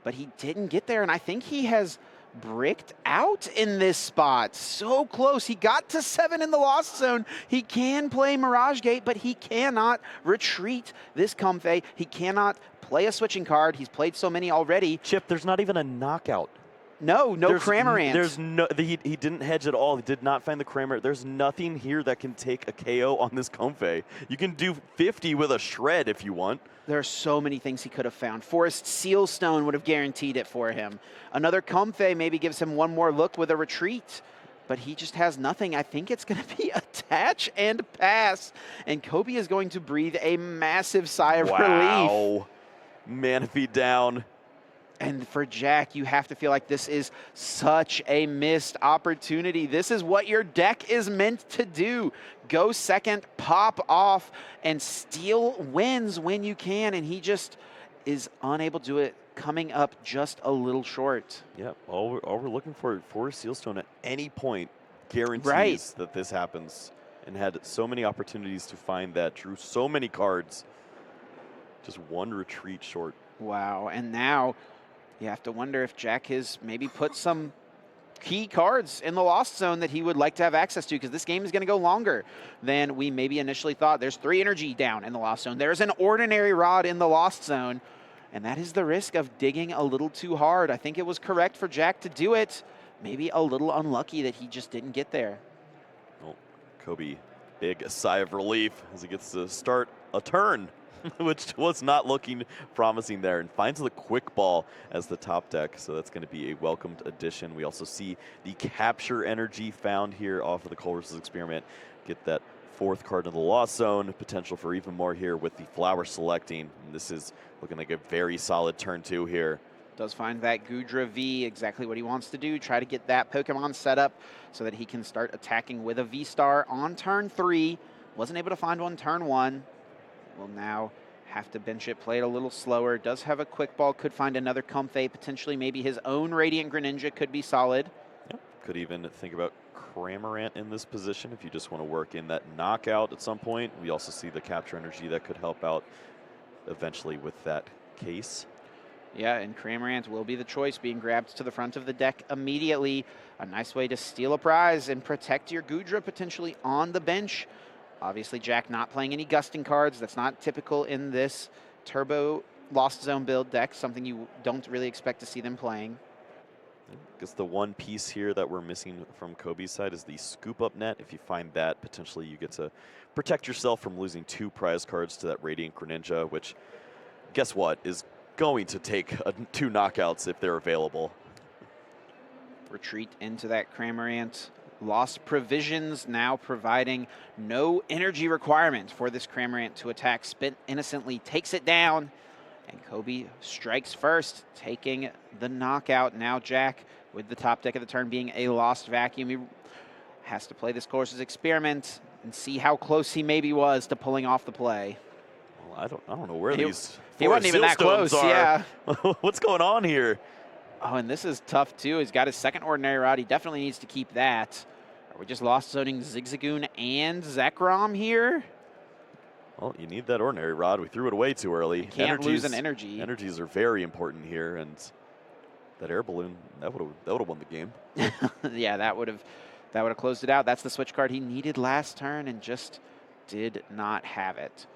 but he didn't get there, and I think he has bricked out in this spot. So close. He got to 7 in the Lost Zone. He can play Mirage Gate, but he cannot retreat this Comfey. He cannot play a switching card. He's played so many already. Chip, there's not even a knockout. No Cramorant. There's no. He didn't hedge at all. He did not find the Cramorant. There's nothing here that can take a KO on this Comfey. You can do 50 with a shred if you want. There are so many things he could have found. Forest Sealstone would have guaranteed it for him. Another Comfey maybe gives him one more look with a retreat, but he just has nothing. I think it's going to be attach and pass, and Cobi is going to breathe a massive sigh of relief. Wow. Manaphy down. And for Jack, you have to feel like this is such a missed opportunity. This is what your deck is meant to do. Go second, pop off, and steal wins when you can. And he just is unable to do it, coming up just a little short. Yeah, all we're looking for Sealstone at any point guarantees that this happens. And had so many opportunities to find that, drew so many cards. Just one retreat short. Wow, and now you have to wonder if Jack has maybe put some key cards in the Lost Zone that he would like to have access to, because this game is going to go longer than we maybe initially thought. There's 3 energy down in the Lost Zone. There's an ordinary rod in the Lost Zone, and that is the risk of digging a little too hard. I think it was correct for Jack to do it. Maybe a little unlucky that he just didn't get there. Well, Cobi, big sigh of relief as he gets to start a turn, which was not looking promising there, and finds the quick ball as the top deck, so that's going to be a welcomed addition. We also see the capture energy found here off of the Culver's experiment. Get that 4th card in the Lost Zone, potential for even more here with the flower selecting, and this is looking like a very solid turn 2 here. Does find that Gudra V, exactly what he wants to do, try to get that Pokemon set up so that he can start attacking with a V-Star on turn 3. Wasn't able to find one turn 1. Will now have to bench it, play it a little slower. Does have a quick ball, could find another Comfey, potentially maybe his own Radiant Greninja could be solid. Yep. Could even think about Cramorant in this position if you just want to work in that knockout at some point. We also see the capture energy that could help out eventually with that case. Yeah, and Cramorant will be the choice, being grabbed to the front of the deck immediately. A nice way to steal a prize and protect your Gudra potentially on the bench. Obviously, Jack not playing any gusting cards. That's not typical in this Turbo Lost Zone build deck, something you don't really expect to see them playing. I guess the one piece here that we're missing from Cobi's side is the scoop up net. If you find that, potentially you get to protect yourself from losing 2 prize cards to that Radiant Greninja, which, guess what, is going to take 2 knockouts if they're available. Retreat into that Cramorant. Lost Provisions now providing no energy requirement for this Cramorant to attack. Spent innocently, takes it down, And Cobi strikes first, taking the knockout. Now Jack, with the top deck of the turn being a lost vacuum, he has to play this Colress's Experiment and see how close he maybe was to pulling off the play. Well, I don't know where these he wasn't even that close. are. Yeah. What's going on here? Oh, and this is tough too. He's got his second Ordinary Rod. He definitely needs to keep that. Are we just lost zoning Zigzagoon and Zekrom here? Well, you need that Ordinary Rod. We threw it away too early. You can't lose an energy. Energies are very important here, and that air balloon, that would have won the game. Yeah, that would have closed it out. That's the switch card he needed last turn and just did not have it.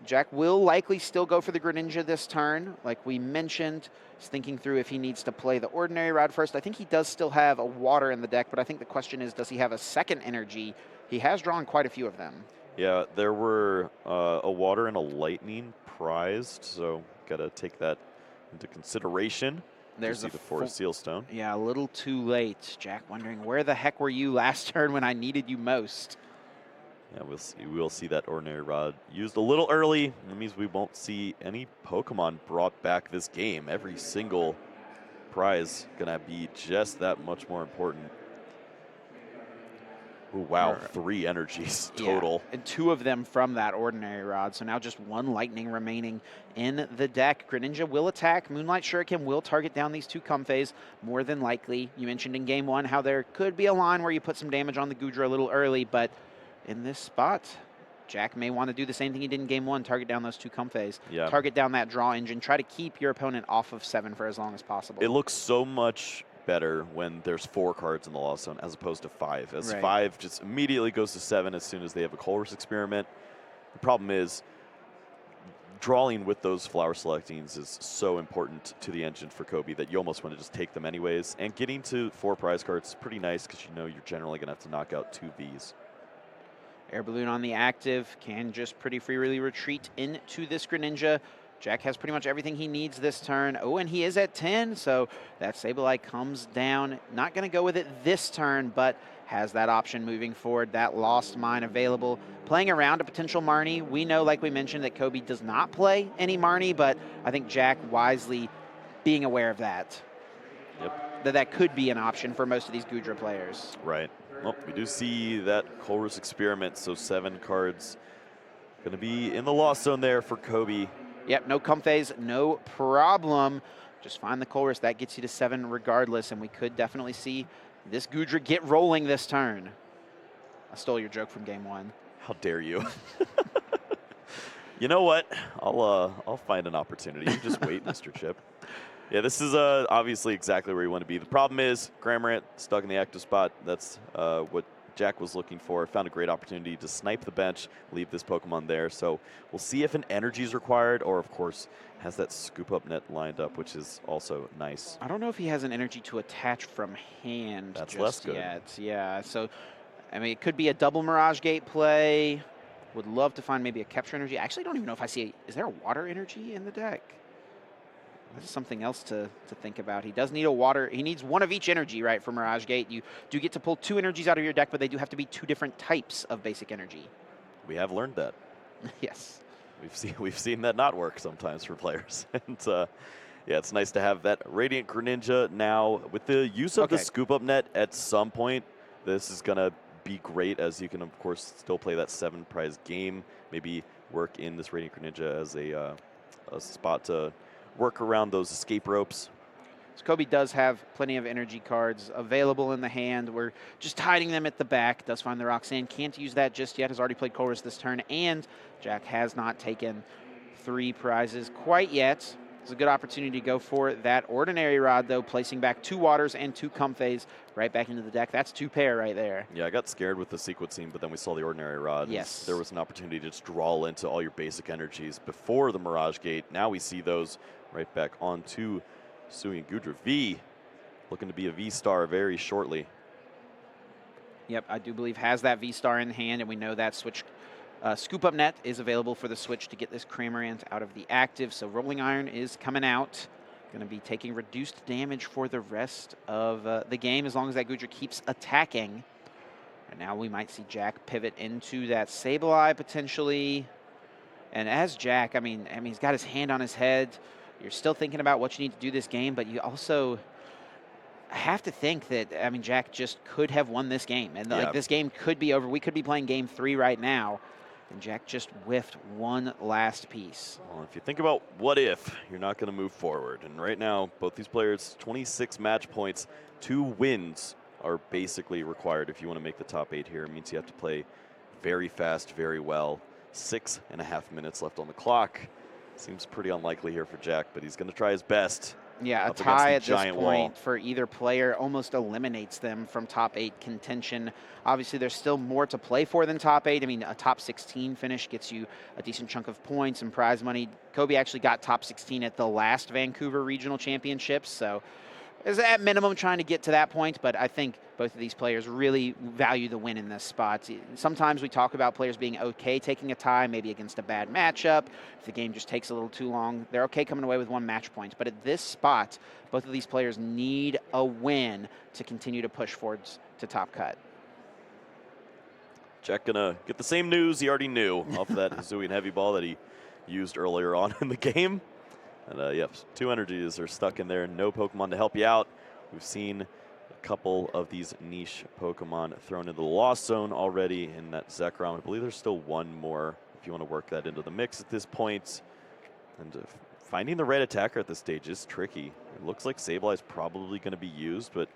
Jack will likely still go for the Greninja this turn. Like we mentioned, he's thinking through if he needs to play the Ordinary Rod first. I think he does still have a water in the deck, but I think the question is, does he have a second energy? He has drawn quite a few of them. Yeah, there were a water and a lightning prized, so got to take that into consideration. There's the Forest Seal Stone. Yeah, a little too late. Jack wondering, where the heck were you last turn when I needed you most? Yeah, we'll see that Ordinary Rod used a little early. That means we won't see any Pokemon brought back this game. Every single prize gonna be just that much more important. Ooh, wow, 3 energies total. Yeah, and 2 of them from that Ordinary Rod. So now just 1 Lightning remaining in the deck. Greninja will attack. Moonlight Shuriken will target down these 2 Comfeys, more than likely. You mentioned in Game 1 how there could be a line where you put some damage on the Goodra a little early, but in this spot, Jack may want to do the same thing he did in Game 1, target down those 2 Comfeys. Yeah. Target down that draw engine. Try to keep your opponent off of 7 for as long as possible. It looks so much better when there's 4 cards in the Lost Zone as opposed to 5. As right. 5 just immediately goes to 7 as soon as they have a Colress Experiment. The problem is drawing with those flower selectings is so important to the engine for Cobi that you almost want to just take them anyways. And getting to 4 prize cards is pretty nice because you know you're generally going to have to knock out 2 Vs. Air Balloon on the active can just pretty freely retreat into this Greninja. Jack has pretty much everything he needs this turn. Oh, and he is at 10, so that Sableye comes down. Not going to go with it this turn, but has that option moving forward, that Lost Mine available. Playing around a potential Marnie. We know, like we mentioned, that Cobi does not play any Marnie, but I think Jack wisely being aware of that. Yep. That could be an option for most of these Goodra players. Right. Well, we do see that Colress Experiment, so 7 cards going to be in the Lost Zone there for Cobi. Yep, no Comfeys, no problem. Just find the Colress. That gets you to 7 regardless, and we could definitely see this Goodra get rolling this turn. I stole your joke from Game 1. How dare you? You know what? I'll find an opportunity. You just wait, Mr. Chip. Yeah, this is obviously exactly where you want to be. The problem is Cramorant stuck in the active spot. That's what Jack was looking for. Found a great opportunity to snipe the bench, leave this Pokemon there. So we'll see if an energy is required or, of course, has that scoop up net lined up, which is also nice. I don't know if he has an energy to attach from hand. That's just less good. Yet. Yeah, so, I mean, it could be a double Mirage Gate play. Would love to find maybe a capture energy. I actually don't even know if I see, is there a water energy in the deck? That's something else to think about. He does need a water. He needs 1 of each energy, right, for Mirage Gate. You do get to pull 2 energies out of your deck, but they do have to be 2 different types of basic energy. We have learned that. Yes. We've seen that not work sometimes for players. And yeah, it's nice to have that Radiant Greninja now. With the use of the scoop up net at some point, this is going to be great, as you can, of course, still play that 7 prize game. Maybe work in this Radiant Greninja as a spot to work around those escape ropes. So Cobi does have plenty of energy cards available in the hand. We're just hiding them at the back. Does find the Roxanne. Can't use that just yet. Has already played Colress this turn. And Jack has not taken 3 prizes quite yet. It's a good opportunity to go for that Ordinary Rod, though, placing back 2 Waters and 2 Comfeys right back into the deck. That's 2 pair right there. Yeah, I got scared with the sequencing, but then we saw the Ordinary Rod. Yes. There was an opportunity to just draw into all your basic energies before the Mirage Gate. Now we see those right back onto Sui and Goodra. V, looking to be a V-Star very shortly. Yep, I do believe has that V-Star in hand, and we know that switch scoop up net is available for the switch to get this Cramorant out of the active. So Rolling Iron is coming out. Going to be taking reduced damage for the rest of the game as long as that Goodra keeps attacking. And now we might see Jack pivot into that Sableye potentially. And as Jack, I mean, he's got his hand on his head. You're still thinking about what you need to do this game, but you also have to think that, I mean, Jack just could have won this game. And like this game could be over. We could be playing game 3 right now. And Jack just whiffed one last piece. Well, if you think about what if, you're not going to move forward. And right now, both these players, 26 match points, 2 wins are basically required if you want to make the top 8 here. It means you have to play very fast, very well. 6.5 minutes left on the clock. Seems pretty unlikely here for Jack, but he's going to try his best. Yeah, a tie at this point for either player almost eliminates them from top 8 contention. Obviously, there's still more to play for than top 8. I mean, a top 16 finish gets you a decent chunk of points and prize money. Cobi actually got top 16 at the last Vancouver Regional Championships, so is at minimum trying to get to that point, but I think both of these players really value the win in this spot. Sometimes we talk about players being okay taking a tie, maybe against a bad matchup. If the game just takes a little too long, they're okay coming away with 1 match point. But at this spot, both of these players need a win to continue to push forwards to top cut. Jack gonna get the same news he already knew off of that Hisuian heavy ball that he used earlier on in the game. And yep, 2 energies are stuck in there. No Pokemon to help you out. We've seen a couple of these niche Pokemon thrown into the Lost Zone already in that Zekrom. I believe there's still 1 more if you want to work that into the mix at this point. And finding the right attacker at this stage is tricky. It looks like Sableye is probably going to be used, but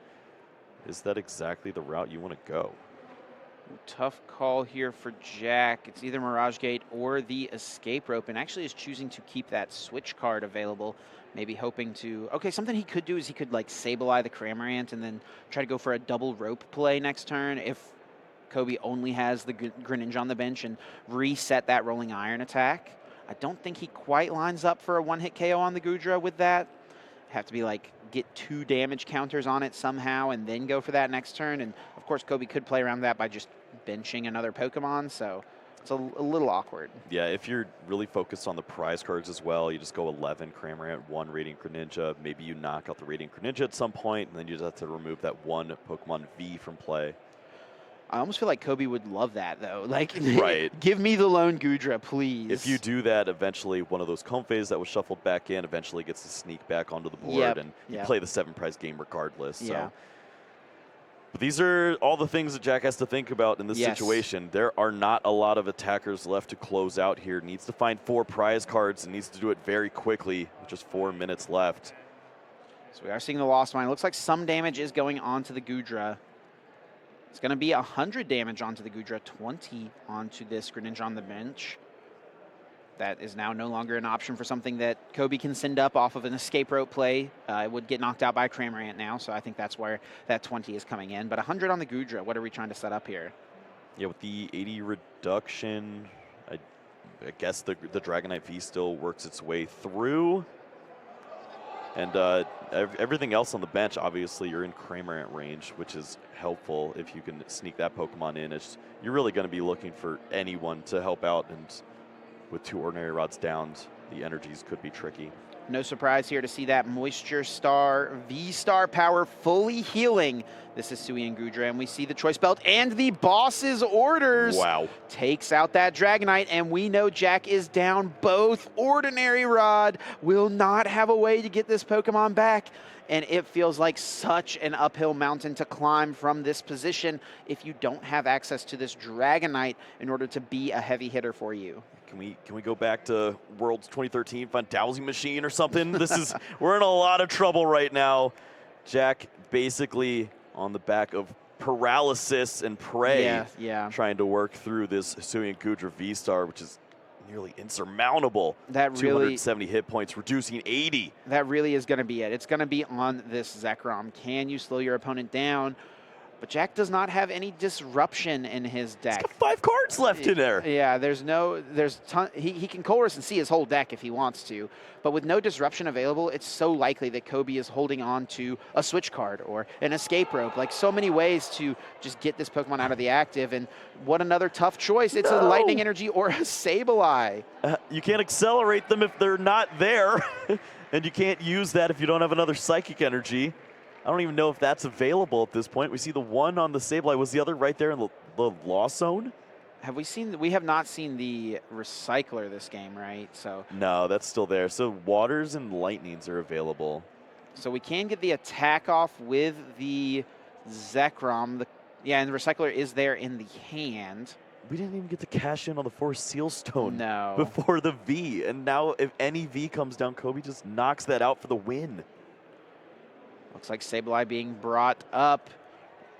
is that exactly the route you want to go? Tough call here for Jack. It's either Mirage Gate or the Escape Rope, and actually is choosing to keep that switch card available, maybe hoping to... Okay, something he could do is he could, like, Sableye the Cramorant and then try to go for a double rope play next turn if Cobi only has the Greninja on the bench and reset that Rolling Iron attack. I don't think he quite lines up for a one-hit KO on the Goodra with that. Have to be, like, get 2 damage counters on it somehow and then go for that next turn. And, of course, Cobi could play around that by just benching another Pokemon, so it's a little awkward. Yeah, if you're really focused on the prize cards as well, you just go 11 Cramorant, 1 Radiant Greninja. Maybe you knock out the Radiant Greninja at some point, and then you just have to remove that 1 Pokemon V from play. I almost feel like Cobi would love that, though. Like, right. Give me the lone Goodra, please. If you do that, eventually one of those Comphase that was shuffled back in eventually gets to sneak back onto the board, and you play the 7 prize game regardless. Yeah. So. But these are all the things that Jack has to think about in this situation. There are not a lot of attackers left to close out here. Needs to find 4 prize cards and needs to do it very quickly with just 4 minutes left. So we are seeing the Lost Mine. Looks like some damage is going on to the Goodra. It's going to be 100 damage onto the Goodra, 20 onto this Greninja on the bench. That is now no longer an option for something that Cobi can send up off of an Escape Rope play. It would get knocked out by Cramorant now, so I think that's where that 20 is coming in. But 100 on the Goodra, what are we trying to set up here? Yeah, with the 80 reduction, I guess the Dragonite V still works its way through. And everything else on the bench, obviously, you're in Cramorant range, which is helpful if you can sneak that Pokemon in. You're really going to be looking for anyone to help out, and with 2 Ordinary Rods down, the energies could be tricky. No surprise here to see that Moisture Star V-Star power fully healing this Hisuian Goodra, and we see the Choice Belt and the boss's orders. Wow. Takes out that Dragonite, and we know Jack is down both. Ordinary Rod will not have a way to get this Pokemon back, and it feels like such an uphill mountain to climb from this position if you don't have access to this Dragonite in order to be a heavy hitter for you. Can we go back to Worlds 2013, find Dowsing Machine or something? We're in a lot of trouble right now. Jack basically on the back of paralysis and prey, trying to work through this Hisuian Goodra V-Star, which is nearly insurmountable. That really 270 hit points, reducing 80. That really is going to be it. It's going to be on this Zekrom. Can you slow your opponent down? But Jack does not have any disruption in his deck. He's got 5 cards left in there. Yeah, he can Colress and see his whole deck if he wants to. But with no disruption available, it's so likely that Cobi is holding on to a switch card or an Escape Rope. Like, so many ways to just get this Pokemon out of the active. And what another tough choice. It's a Lightning Energy or a Sableye. You can't accelerate them if they're not there. And you can't use that if you don't have another Psychic Energy. I don't even know if that's available at this point. We see the 1 on the Sableye. Was the other right there in the Lost Zone? have we seen? We have not seen the recycler this game, right? So No, that's still there. So waters and lightnings are available. so we can get the attack off with the Zekrom. Yeah, and the recycler is there in the hand. We didn't even get to cash in on the Force Seal Stone No. before the V. And now if any V comes down, Cobi just knocks that out for the win. Looks like Sableye being brought up.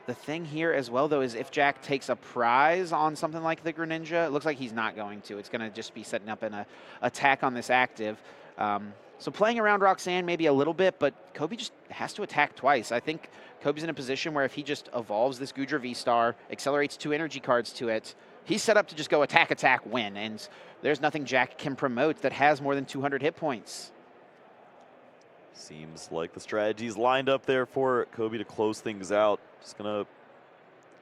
The thing here as well, though, is if Jack takes a prize on something like the Greninja, it looks like he's not going to. It's going to just be setting up an attack on this active. So playing around Roxanne maybe a little bit, but Cobi just has to attack twice. I think Kobe's in a position where if he just evolves this Goodra V-Star, accelerates 2 energy cards to it, he's set up to just go attack, attack, win. And there's nothing Jack can promote that has more than 200 hit points. Seems like the strategy's lined up there for Cobi to close things out. Just going to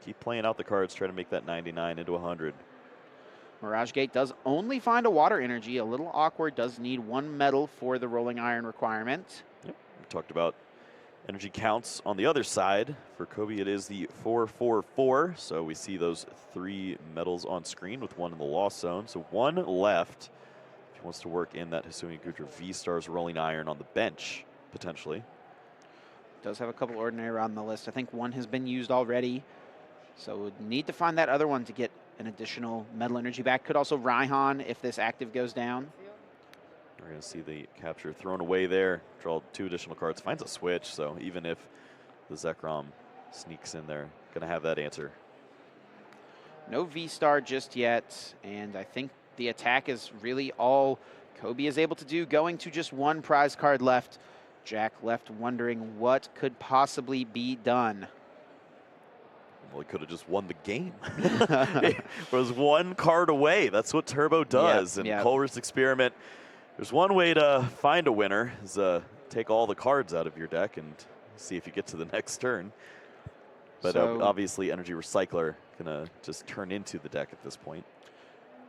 keep playing out the cards, try to make that 99 into 100. Mirage Gate does only find a water energy. A little awkward. Does need 1 metal for the rolling iron requirement. Yep. We talked about energy counts on the other side. For Cobi, it is the 4-4-4. So we see those 3 metals on screen with 1 in the lost zone. So 1 left. If he wants to work in that Hisuian Goodra V-Stars rolling iron on the bench, potentially. Does have a couple ordinary on the list. I think 1 has been used already. So would need to find that other one to get an additional metal energy back. Could also Raihan if this active goes down. We're going to see the capture thrown away there. Draw 2 additional cards. Finds a switch, so even if the Zekrom sneaks in there, going to have that answer. No V-Star just yet, and I think the attack is really all Cobi is able to do. Going to just 1 prize card left. Jack left wondering what could possibly be done. Well, he could have just won the game. It was 1 card away. That's what Turbo does. Yep, and Culver's Experiment, there's one way to find a winner, is take all the cards out of your deck and see if you get to the next turn. But So, obviously, Energy Recycler going to just turn into the deck at this point.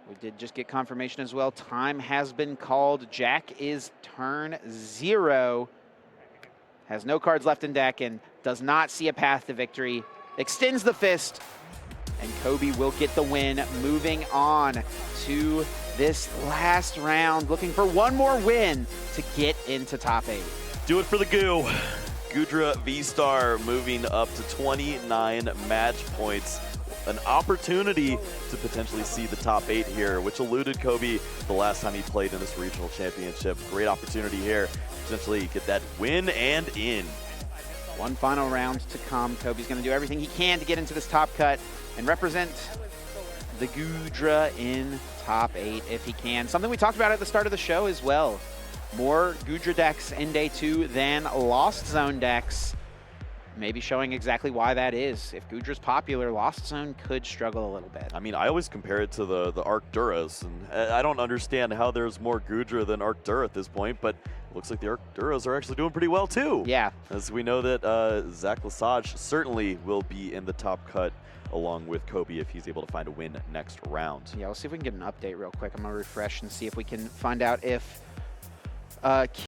we did just get confirmation as well. Time has been called. Jack is turn 0. Has no cards left in deck and does not see a path to victory. Extends the fist, and Cobi will get the win. Moving on to this last round, looking for 1 more win to get into top 8. Do it for the goo. Goodra V-Star moving up to 29 match points. An opportunity to potentially see the top 8 here, which eluded Cobi the last time he played in this regional championship. Great opportunity here, potentially get that win and in. 1 final round to come. Cobi's going to do everything he can to get into this top cut and represent the Goodra in top 8 if he can. Something we talked about at the start of the show as well. More Goodra decks in day 2 than Lost Zone decks. Maybe showing exactly why that is. If Goodra's popular, Lost Zone could struggle a little bit. I mean, I always compare it to the Arcturas, and I don't understand how there's more Goodra than Arctura at this point, but it looks like the Arcturas are actually doing pretty well too. Yeah. As we know that Zach Lesage certainly will be in the top cut along with Cobi if he's able to find a win next round. Yeah, let's see if we can get an update real quick. I'm going to refresh and see if we can find out if